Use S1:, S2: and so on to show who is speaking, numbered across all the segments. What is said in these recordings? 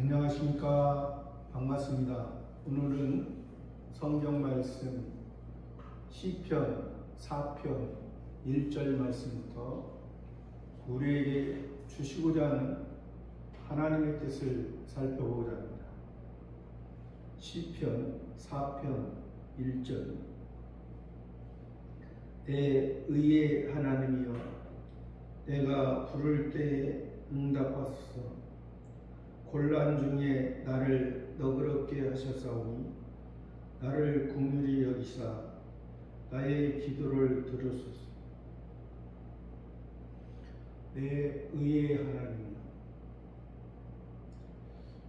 S1: 안녕하십니까. 반갑습니다. 오늘은 성경 말씀 시편 4편 1절 말씀부터 우리에게 주시고자 하는 하나님의 뜻을 살펴보고자 합니다. 시편 4편 1절. 내 의의 하나님이여, 내가 부를 때에 응답하소서. 곤란 중에 나를 너그럽게 하셨사오니 나를 긍휼히 여기사 나의 기도를 들으소서. 내 의의 하나님이여.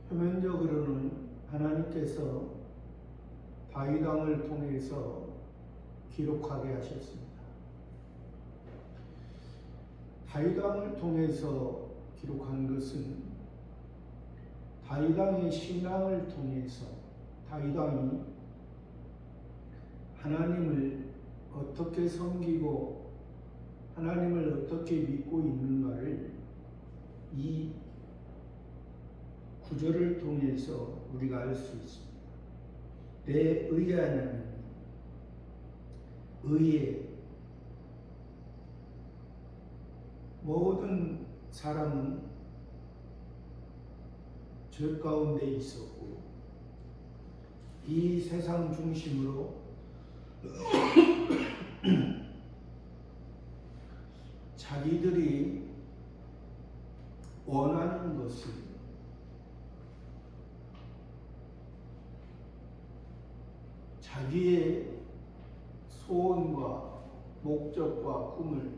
S1: 표면적으로는 하나님께서 다윗 왕을 통해서 기록하게 하셨습니다. 다윗 왕을 통해서 기록한 것은 다윗 왕의 신앙을 통해서 다윗 왕이 하나님을 어떻게 섬기고 하나님을 어떻게 믿고 있는가를 이 구절을 통해서 우리가 알 수 있습니다. 내 의의 하나님, 의의. 모든 사람은 죄 가운데 있었고 이 세상 중심으로 자기들이 원하는 것을 자기의 소원과 목적과 꿈을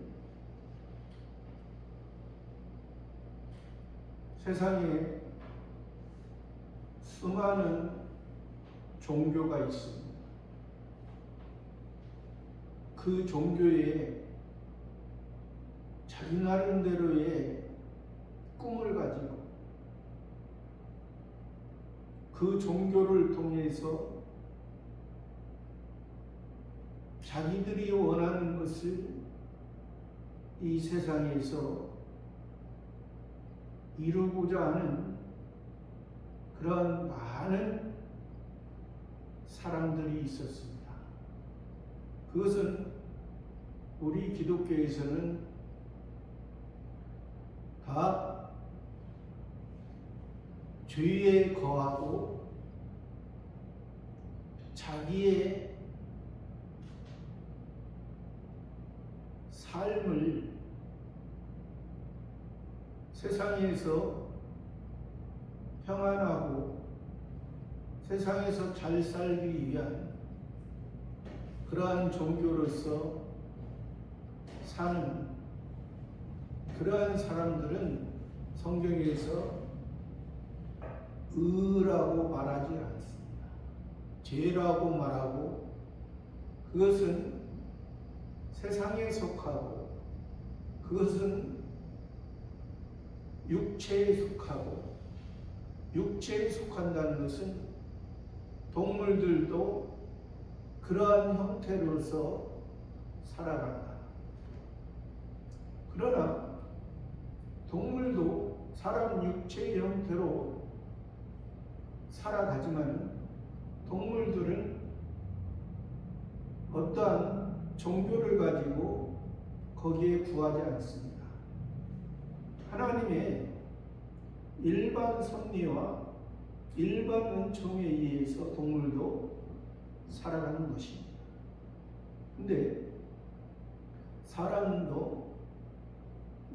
S1: 세상에 수많은 종교가 있습니다. 그 종교에 자기 나름대로의 꿈을 가지고 그 종교를 통해서 자기들이 원하는 것을 이 세상에서 이루고자 하는 그런 많은 사람들이 있었습니다. 그것은 우리 기독교에서는 다 죄에 거하고 자기의 삶을 세상에서 평안하고 세상에서 잘 살기 위한 그러한 종교로서 사는 그러한 사람들은 성경에서 의라고 말하지 않습니다. 죄라고 말하고 그것은 세상에 속하고 그것은 육체에 속하고 육체에 속한다는 것은 동물들도 그러한 형태로서 살아간다. 그러나 동물도 사람 육체의 형태로 살아가지만 동물들은 어떠한 종교를 가지고 거기에 구하지 않습니다. 하나님의 일반 섭리와 일반 은총에 의해서 동물도 살아가는 것입니다. 근데 사람도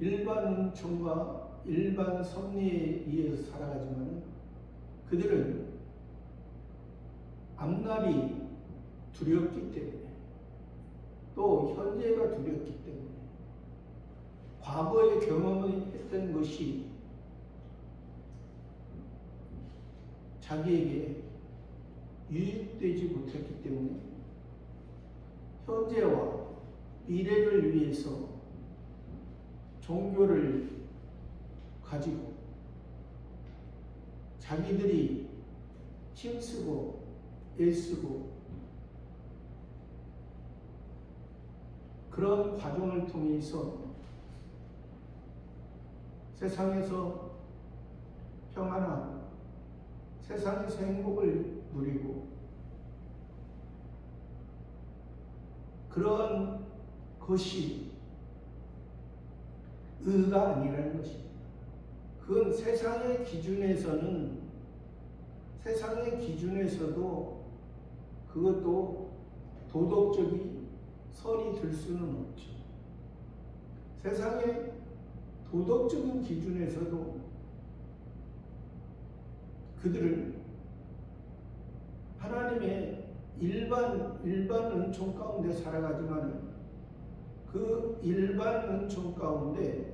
S1: 일반 은총과 일반 섭리에 의해서 살아가지만 그들은 앞날이 두렵기 때문에 또 현재가 두렵기 때문에 과거에 경험했던 것이 자기에게 유익되지 못했기 때문에 현재와 미래를 위해서 종교를 가지고 자기들이 힘쓰고 애쓰고 그런 과정을 통해서 세상에서 평안하고 세상에서 행복을 누리고 그런 것이 의가 아니라는 것입니다. 그건 세상의 기준에서도 그것도 도덕적인 선이 될 수는 없죠. 세상의 도덕적인 기준에서도 그들은 하나님의 일반 은총 가운데 살아가지만 그 일반 은총 가운데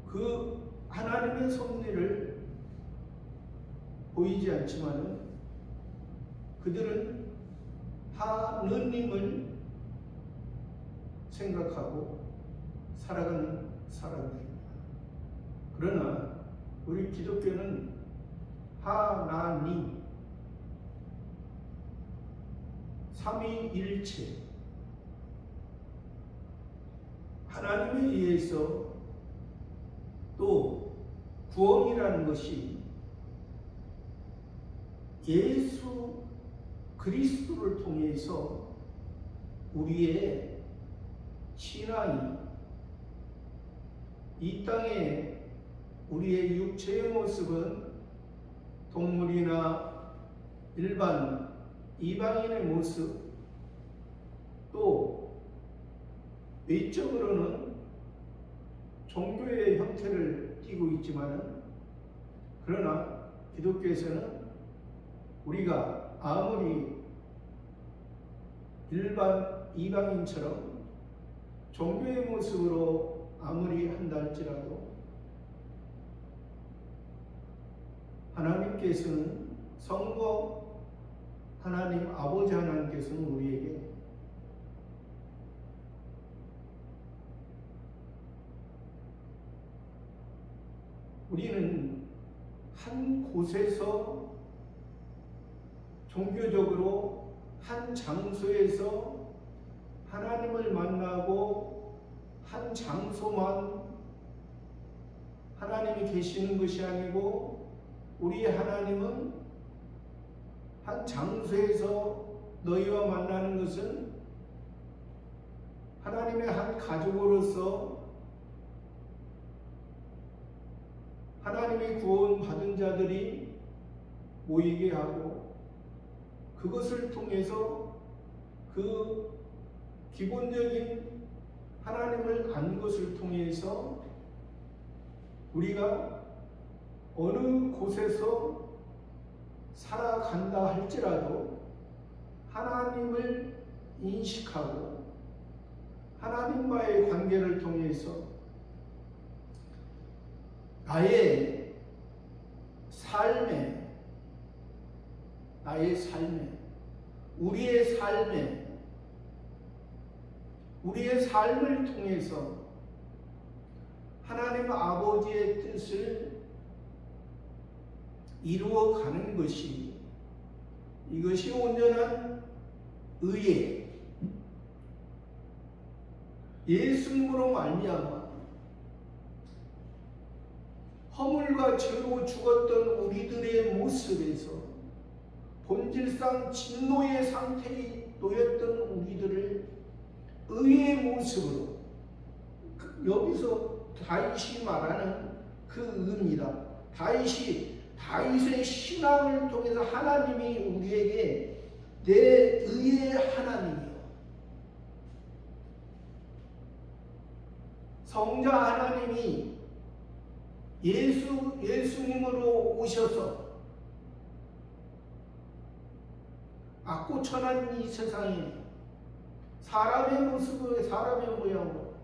S1: 그 하나님의 섭리를 보이지 않지만 그들은 하느님을 생각하고 살아가는 사람들입니다. 그러나 우리 기독교는 하나님 삼위일체 하나님에 의해서 또 구원이라는 것이 예수 그리스도를 통해서 우리의 신앙이 이 땅에 우리의 육체의 모습은 동물이나 일반 이방인의 모습 또 외적으로는 종교의 형태를 띠고 있지만 그러나 기독교에서는 우리가 아무리 일반 이방인처럼 종교의 모습으로 아무리 한다 할지라도 하나님께서는 성부 하나님 아버지 하나님께서는 우리에게 우리는 한 곳에서 종교적으로 한 장소에서 하나님을 만나고 한 장소만 하나님이 계시는 것이 아니고 우리의 하나님은 한 장소에서 너희와 만나는 것은 하나님의 한 가족으로서 하나님의 구원 받은 자들이 모이게 하고 그것을 통해서 그 기본적인 하나님을 안 것을 통해서 우리가 어느 곳에서 살아간다 할지라도 하나님을 인식하고 하나님과의 관계를 통해서 나의 삶에 우리의 삶을 통해서 하나님 아버지의 뜻을 이루어가는 것이 이것이 온전한 의에 예수님으로 말미암아 허물과 죄로 죽었던 우리들의 모습에서 본질상 진노의 상태에 놓였던 우리들을 의의 모습으로 여기서 다윗이 말하는 그 의입니다. 다윗의 신앙을 통해서 하나님이 우리에게 내 의의 하나님이요 성자 하나님이 예수님으로 오셔서 악고 천한 이 세상에 사람의 모습으로 사람의 모양으로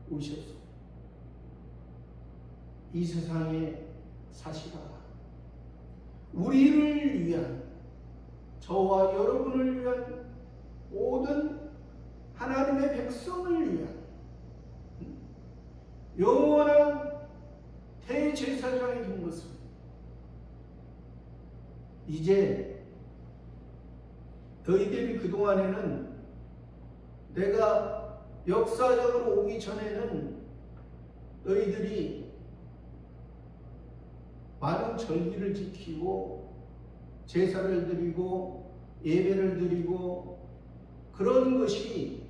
S1: 오셔서 이 세상에 사시다가 우리를 위한 저와 여러분을 위한 모든 하나님의 백성을 위한 영원한 대제사장이 된 것은 이제 너희들이 그동안에는 내가 역사적으로 오기 전에는 너희들이 많은 절기를 지키고 제사를 드리고 예배를 드리고 그런 것이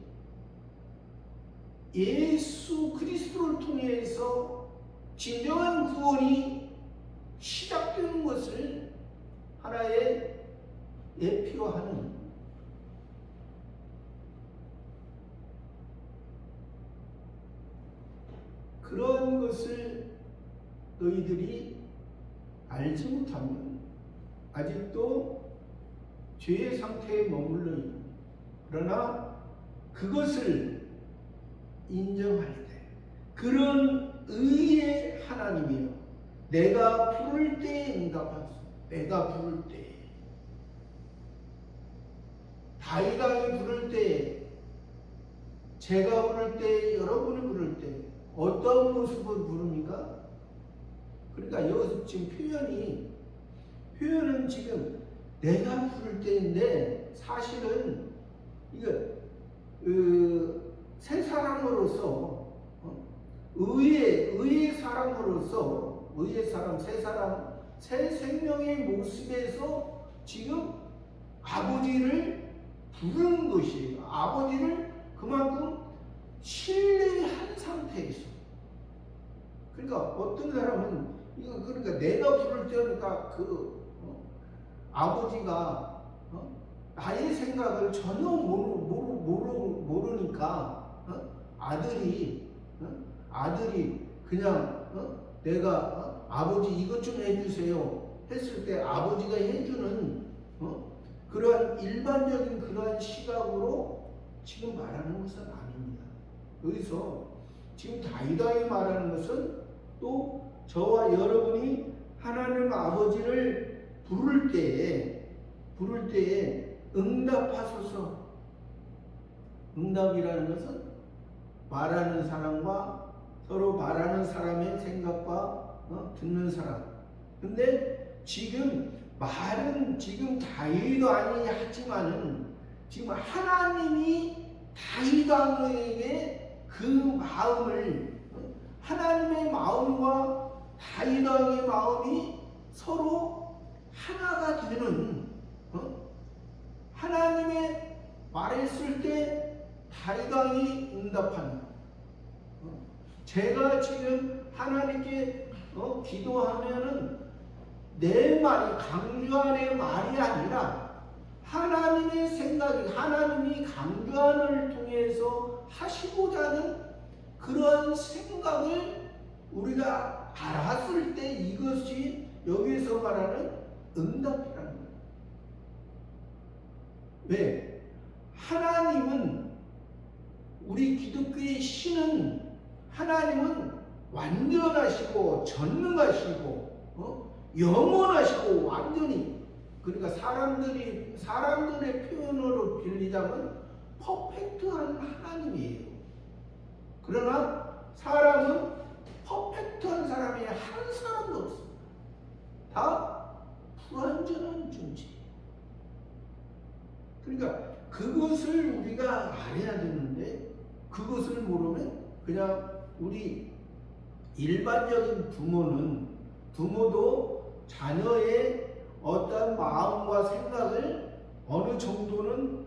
S1: 예수 그리스도를 통해서 진정한 구원이 시작되는 것을 하나의 예표하는 그런 것을 너희들이 알지 못하면 아직도 죄의 상태에 머물러 있는, 그러나 그것을 인정할 때 그런 의의 하나님이여 내가 부를 때에 응답하소서. 내가 부를 때에, 다윗 왕이 부를 때에, 제가 부를 때에, 여러분이 부를 때 어떤 모습을 부릅니까? 그러니까 여기서 지금 표현은 지금 내가 부를 때인데 사실은 이거 새 사람으로서 의의 사람으로서 새 생명의 모습에서 지금 아버지를 부르는 것이에요. 아버지를 그만큼 신뢰한 상태에서. 그러니까 어떤 사람은 그러니까 내가 부를 때니까 아버지가 나의 생각을 전혀 모르니까 아들이 그냥 내가 아버지 이것 좀 해주세요 했을 때 아버지가 해주는 그러한 일반적인 그러한 시각으로 지금 말하는 것은 아닙니다. 여기서 지금 다윗이 말하는 것은 또 저와 여러분이 하나님 아버지를 부를 때에 응답하소서. 응답이라는 것은 말하는 사람과 서로 말하는 사람의 생각과 듣는 사람. 근데 지금 말은 지금 다윗 왕이 하지만은 지금 하나님이 다윗 왕에게 그 마음을 하나님의 마음과 다윗 왕의 마음이 서로 하나가 되는 하나님의 말했을 때 다윗 왕이 응답하는 제가 지금 하나님께 기도하면은 내 말이 강조한의 말이 아니라 하나님의 생각이 하나님이 강조한을 통해서 하시고자 하는 그런 생각을 우리가 알았을 때 이것이 여기서 말하는 응답이라는 거예요. 왜? 하나님은 우리 기독교의 신은 하나님은 완전하시고 전능하시고 영원하시고 완전히 그러니까 사람들의 표현으로 빌리자면 퍼펙트한 하나님이에요. 그러나 사람은 퍼펙트한 사람이 한 사람도 없습니다. 다 불완전한 존재예요. 그러니까 그것을 우리가 알아야 되는데 그것을 모르면 그냥 우리 일반적인 부모도 자녀의 어떤 마음과 생각을 어느 정도는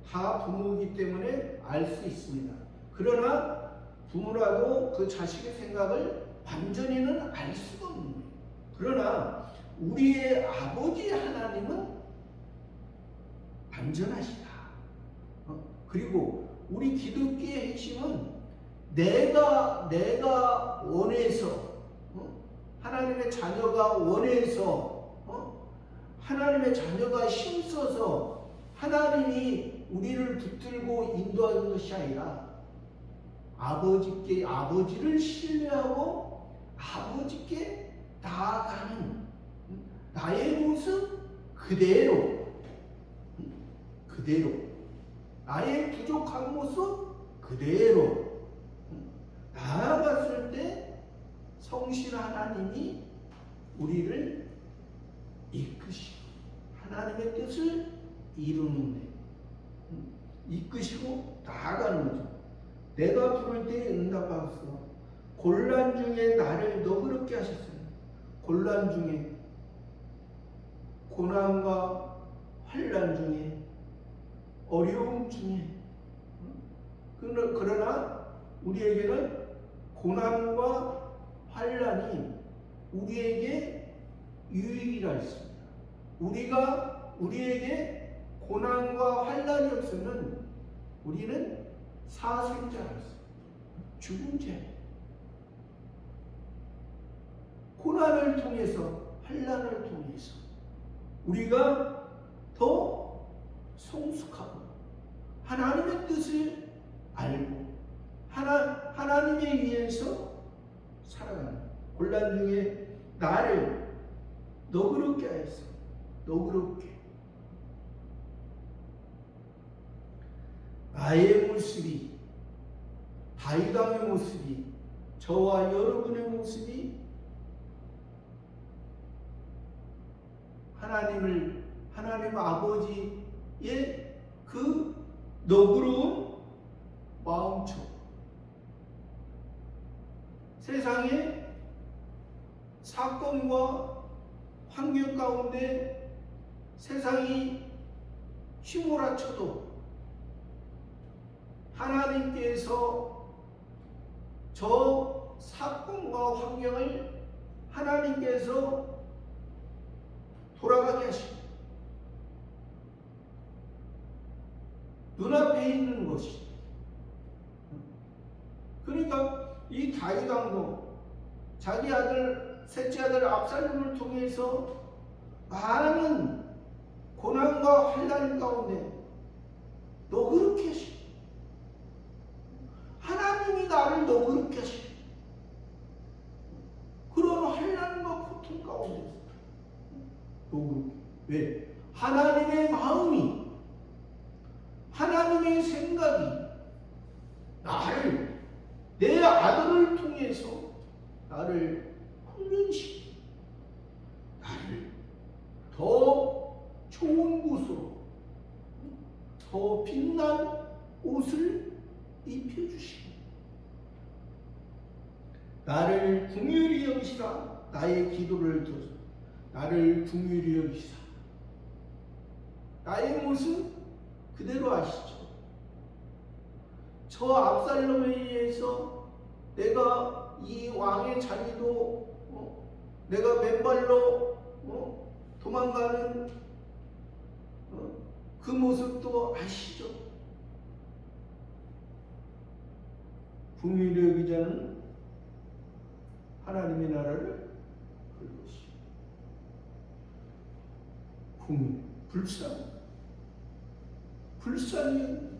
S1: 다 부모이기 때문에 알 수 있습니다. 그러나 부모라도 그 자식의 생각을 완전히는 알 수가 없는 거예요. 그러나 우리의 아버지 하나님은 완전하시다. 그리고 우리 기독교의 핵심은 내가 원해서 하나님의 자녀가 원해서 하나님의 자녀가 힘써서 하나님이 우리를 붙들고 인도하는 것이 아니라 아버지를 신뢰하고 아버지께 나아가는 나의 모습 그대로 나의 부족한 모습 그대로 나아갔을 때 성실 하나님이 우리를 이끄시고 하나님의 뜻을 이루는데 이끄시고 나아가는 거죠. 내가 부를 때 응답하소서. 곤란 중에 나를 너그럽게 하셨어요. 곤란 중에, 고난과 환난 중에, 어려움 중에, 그러나 우리에게는 고난과 환난이 우리에게 유익이라 했습니다. 우리에게 고난과 환난이 없으면 우리는 사생자였습니다. 죽은 죄. 고난을 통해서, 환난을 통해서 우리가 더 성숙하고 하나님의 뜻을 알고 하나님에 의해서 살아가는, 곤란 중에 나를 너그럽게 하였어. 너그럽게. 나의 모습이, 다윗 왕의 모습이, 저와 여러분의 모습이 하나님 아버지의 그 너그러운 마음처럼 세상의 사건과 환경 가운데 세상이 휘몰아쳐도 하나님께서 저 사건과 환경을 하나님께서 돌아가게 하십니다. 눈앞에 있는 것이. 그러니까 이 다윗 왕도 자기 아들, 셋째 아들 압살롬을 통해서 많은 고난과 환난 가운데 너그럽게 하시. 하나님이 나를 너그럽게 하시. 그런 환난과 고통 가운데 너그럽게. 왜? 하나님의 마음이, 하나님의 생각이 나를, 내 아들을 통해서 나를 훈련시키고 나를 더 좋은 곳으로, 더 빛난 옷을 입혀주시고 나를 긍휼히 여기시라. 나의 기도를 들어서 나를 긍휼히 여기시라. 나의 모습 그대로 아시죠? 저 압살롬에 의해서 내가 이 왕의 자리도 내가 맨발로 도망가는 그 모습도 아시죠? 긍휼히 여기지 않은 하나님의 나라를 볼 것이요. 불쌍히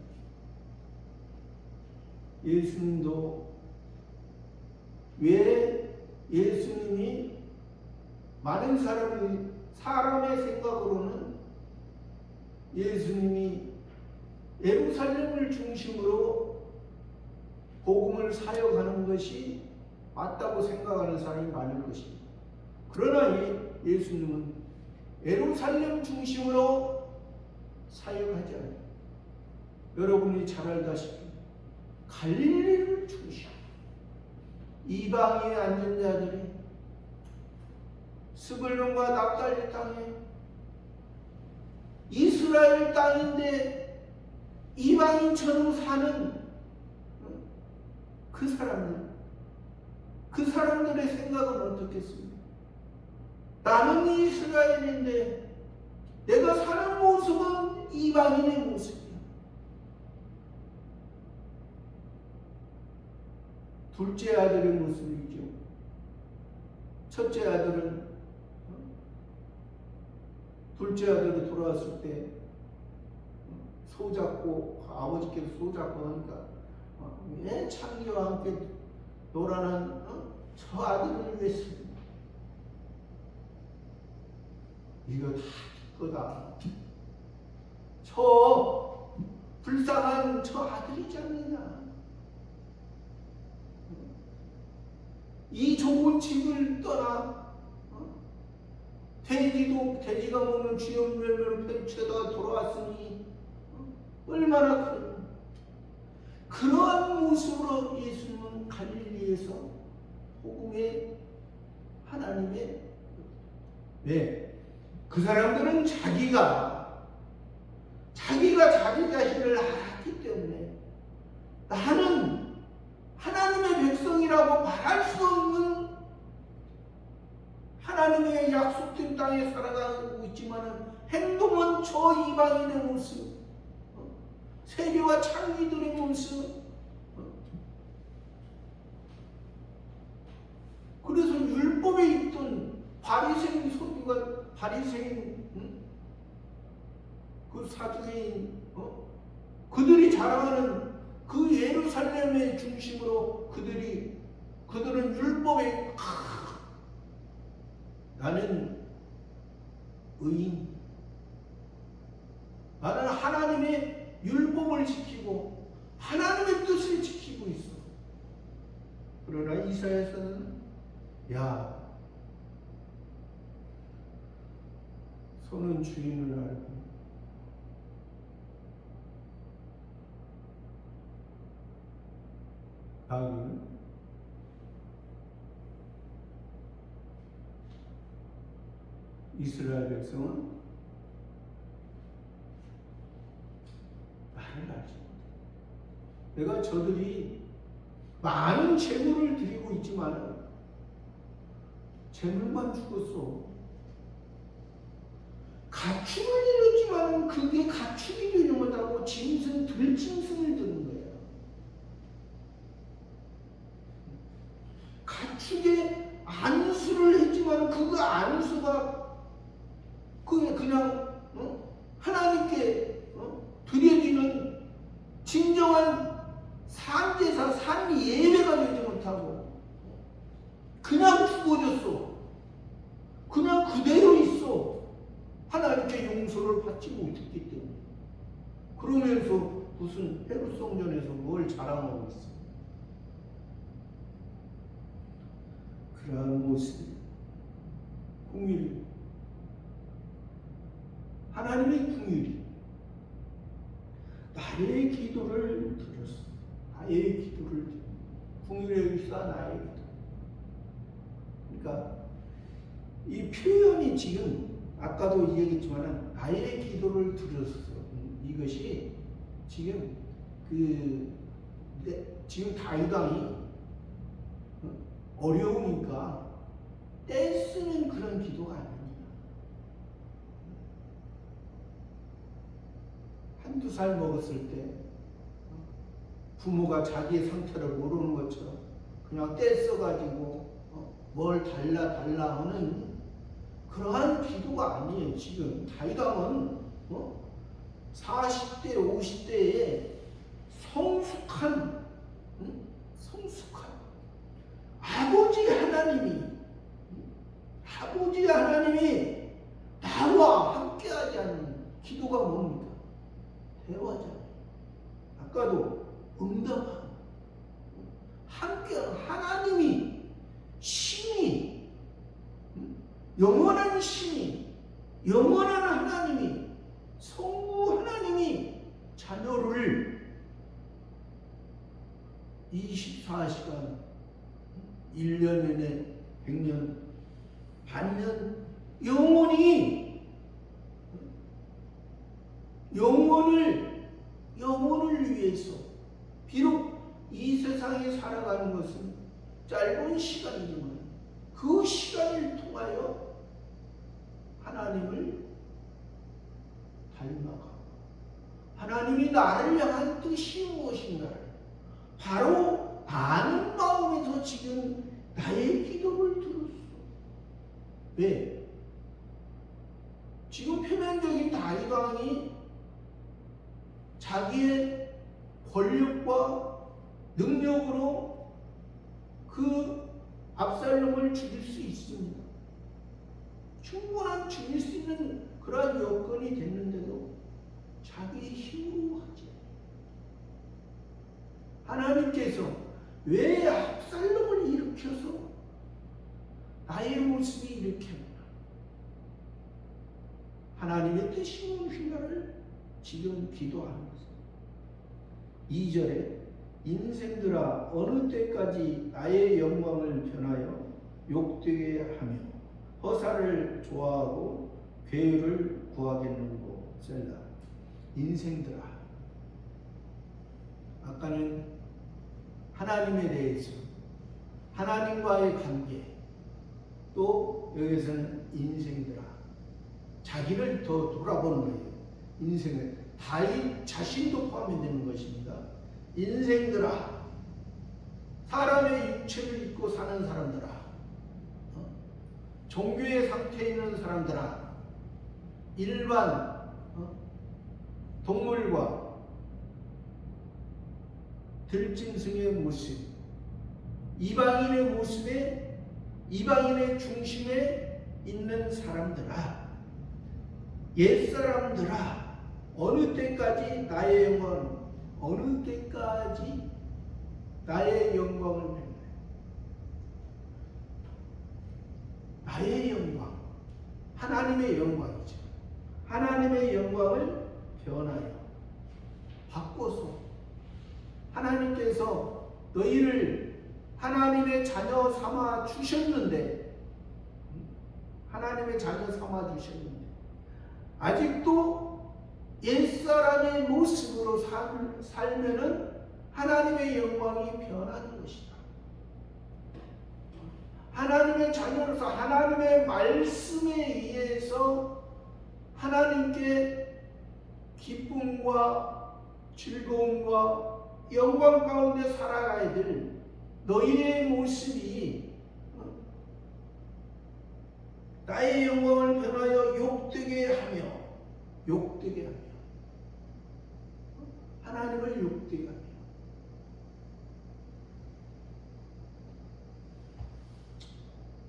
S1: 예수님도, 왜 예수님이 많은 사람의 생각으로는 예수님이 예루살렘을 중심으로 복음을 사역하는 것이 맞다고 생각하는 사람이 많을 것입니다. 그러나 예수님은 예루살렘 중심으로 사역하지 않아요. 여러분이 잘 알다시피 갈릴리를 중심, 이방에 앉은 자들이 스불론과 납달리 땅에, 이스라엘 땅인데 이방인처럼 사는 그 사람들의 생각은 어떻겠습니까? 나는 이스라엘인데 내가 사는 모습은 이방인의 모습이야. 둘째 아들의 모습이죠. 첫째 아들은, 둘째 아들이 돌아왔을 때 손잡고, 아버지께서 손잡고 하니까 왜 창기와 함께 놀아난 저 아들을 위해서 이거 다 거다. 저 불쌍한 저 아들이지 않느냐. 이 좋은 집을 떠나 돼지가 먹는 쥐염멸을 펼쳐다 돌아왔으니 얼마나 그러한 모습으로 예수님은 갈릴리에서 복음의 하나님의 왜? 그 사람들은 자기가 자기 자신을 알았기 때문에 나는 하나님의 백성이라고 말할 수 없는 하나님의 약속된 땅에 살아가고 있지만 행동은 저 이방인의 모습, 세리와 창기들의 모습. 그래서 율법에 있던 바리새인 서기관, 바리새인 그 사두개인, 그들이 자랑하는 그 예루살렘의 중심으로 그들은 율법에 나는 의인, 나는 하나님의 율법을 지키고 하나님의 뜻을 지키고 있어. 그러나 이사야서는 야, 소는 주인을 알고 나는 이스라엘 백성은 나를 알지 못해. 내가 저들이 많은 재물을 드리고 있지만 재물만 죽었어. 가축을 잃었지만 그게 가축이 되는 거다고 들짐승을 드는 거야. 가축의 안수를 했지만 그 안수가 그냥 하나님께 드려지는 진정한 산제사, 산예배가 되지 못하고 그냥 죽어졌어. 그냥 그대로 있어. 하나님께 용서를 받지 못했기 때문에. 그러면서 무슨 헤롯성전에서 뭘 자랑하고 있어. 그러한 모습, 궁율, 하나님의 궁율이 나의 기도를 들었어. 나의 기도를 들었어. 궁율의 의사 나의 기도. 그러니까 이 표현이 지금 아까도 얘기했지만 나의 기도를 들었어. 이것이 지금 지금 다윗 왕이 어려우니까 떼쓰는 그런 기도가 아닙니다. 한두 살 먹었을 때 부모가 자기의 상태를 모르는 것처럼 그냥 떼써가지고 뭘 달라 하는 그러한 기도가 아니에요. 지금 다윗 왕은 40대 50대에 성숙한 아버지 하나님이 나와 함께하지 않는 기도가 뭡니까? 대화잖아요. 아까도 응답하는 함께하는 하나님이 신이 영원한 신이 영원한 하나님이 성부 하나님이 자녀를 24시간 1년 내내 100년 반년 영혼을 위해서 비록 이 세상에 살아가는 것은 짧은 시간이지만 그 시간을 통하여 하나님을 닮아가고 하나님이 나를 향한 뜻이 무엇인가를 바로 아는 마음에서 지금 나의 기도를 들었어. 왜? 지금 표면적인 다윗 왕이 자기의 권력과 능력으로 그 압살롬을 죽일 수 있습니다. 충분한 죽일 수 있는 그러한 여건이 됐는데도 자기의 힘으로 하지. 하나님께서 왜 압살롬을 일으켜서 나의 모습이 이렇게 합니다. 하나님의 뜻이 무엇인가를 지금 기도하는 것입니다. 2절에 인생들아 어느 때까지 나의 영광을 변하여 욕되게 하며 허사를 좋아하고 괴유를 구하겠는고 셀라. 인생들아, 아까는 하나님에 대해서, 하나님과의 관계, 또 여기서는 인생들아, 자기를 더 돌아보는 거예요. 인생을 다윗 자신도 포함이 되는 것입니다. 인생들아, 사람의 육체를 입고 사는 사람들아, 종교의 상태에 있는 사람들아, 일반 동물과 들짐승의 모습, 이방인의 모습에, 이방인의 중심에 있는 사람들아, 옛사람들아, 어느 때까지 나의 영광, 어느 때까지 나의 영광을 변해. 나의 영광, 하나님의 영광이죠. 하나님의 영광을 변하여 바꿔서 하나님께서 너희를 하나님의 자녀 삼아 주셨는데, 하나님의 자녀 삼아 주셨는데 아직도 옛사람의 모습으로 살면은 하나님의 영광이 변하는 것이다. 하나님의 자녀로서 하나님의 말씀에 의해서 하나님께 기쁨과 즐거움과 영광 가운데 살아가야 될 너희의 모습이 나의 영광을 변하여 욕되게 하며 하나님을 욕되게 하며,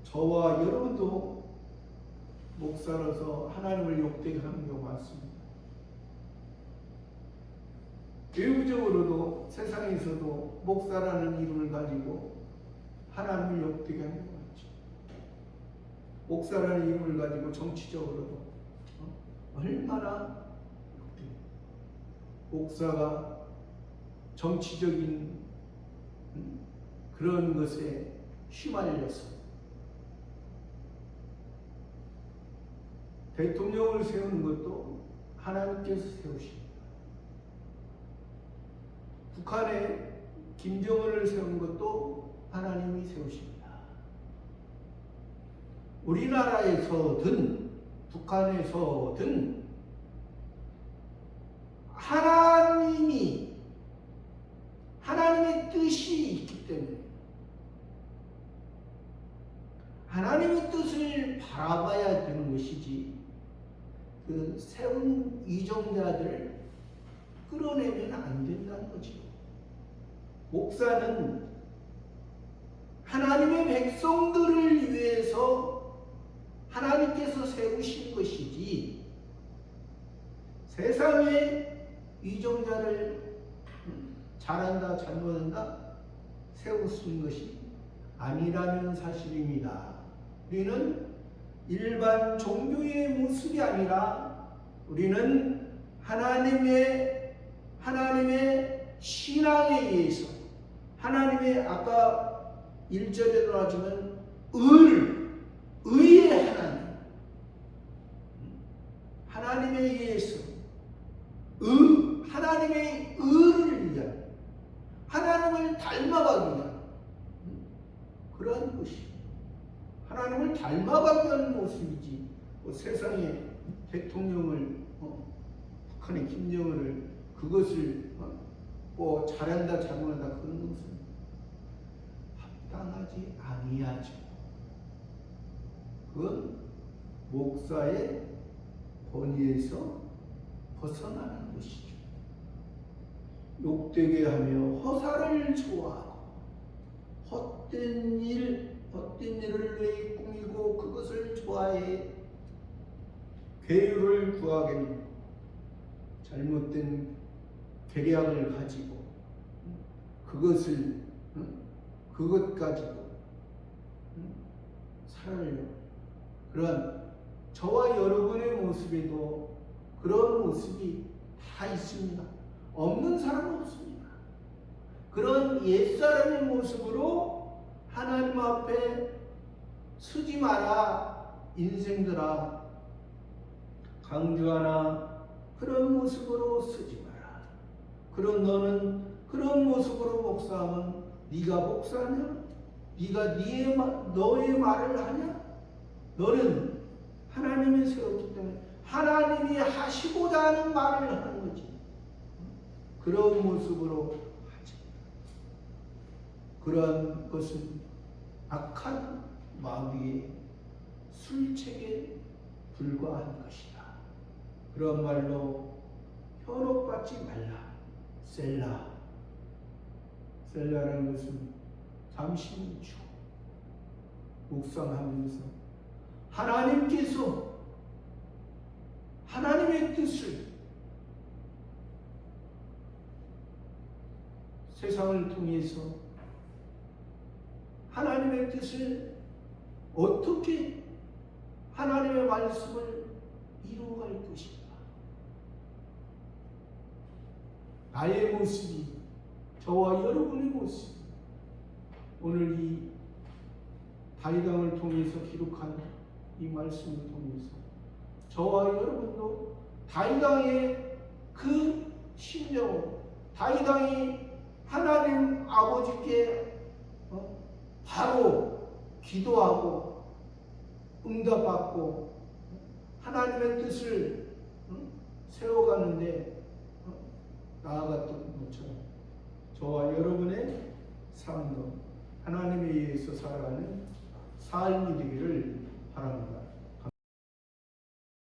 S1: 저와 여러분도 목사로서 하나님을 욕되게 하는 경우가 많습니다. 외부적으로도 세상에서도 목사라는 이름을 가지고 하나님을 욕되게 하는 경우가 많죠. 목사라는 이름을 가지고 정치적으로도 얼마나 욕되게, 목사가 정치적인 그런 것에 휘말려서 대통령을 세우는 것도 하나님께서 세우십니다. 북한에 김정은을 세운 것도 하나님이 세우십니다. 우리나라에서든 북한에서든 하나님의 뜻이 있기 때문에 하나님의 뜻을 바라봐야 되는 것이지, 그 세운 이정자들을 끌어내면 안 된다는 거죠. 목사는 하나님의 백성들을 위해서 하나님께서 세우신 것이지, 세상의 이정자를 잘한다 잘못한다 세우신 것이 아니라는 사실입니다. 우리는 일반 종교의 모습이 아니라 우리는 하나님의 신앙에 의해서, 하나님의 아까 1절에도 나지만 의의 하나님에 의해서 하나님의 의를 위한, 하나님을 닮아가기 위한 그러한 것이 하나님을 닮아가기 위한 모습이지, 세상의 대통령을 북한의 김정은을 그것을 잘한다 잘못한다 그런 것은 합당하지 아니하죠. 그건 목사의 권위에서 벗어나는 것이죠. 욕되게 하며 허사를 좋아하고 헛된 일을 왜 꾸미고 그것을 좋아해 괴유를 구하겠노. 잘못된 계략을 가지고 그것 가지고 살아려고, 그런 저와 여러분의 모습에도 그런 모습이 다 있습니다. 없는 사람은 없습니다. 그런 옛사람의 모습으로 하나님 앞에 서지 마라, 인생들아, 강주하나 그런 모습으로 쓰지 마라. 그런 너는 그런 모습으로 목사하면 네가 목사냐? 네가 너의 말을 하냐? 너는 하나님이 세웠기 때문에 하나님이 하시고자 하는 말을 하는 거지. 그런 모습으로 하지. 그러한 것은 악한 마귀의 술책에 불과한 것이다. 그런 말로 현혹받지 말라. 셀라라는 것은 잠시 멈추 묵상하면서 하나님께서 하나님의 뜻을 세상을 통해서 하나님의 뜻을 어떻게 하나님의 말씀을 이루어갈 것인가. 나의 모습이, 저와 여러분의 모습, 오늘 이 다윗왕을 통해서 기록한 이 말씀을 통해서 저와 여러분도 다윗왕의 그 심정, 다윗왕이 하나님 아버지께 바로 기도하고 응답받고 하나님의 뜻을 세워가는데 나아갔던 것처럼 저와 여러분의 삶도 하나님에 의해서 살아가는 삶이 되기를 바랍니다.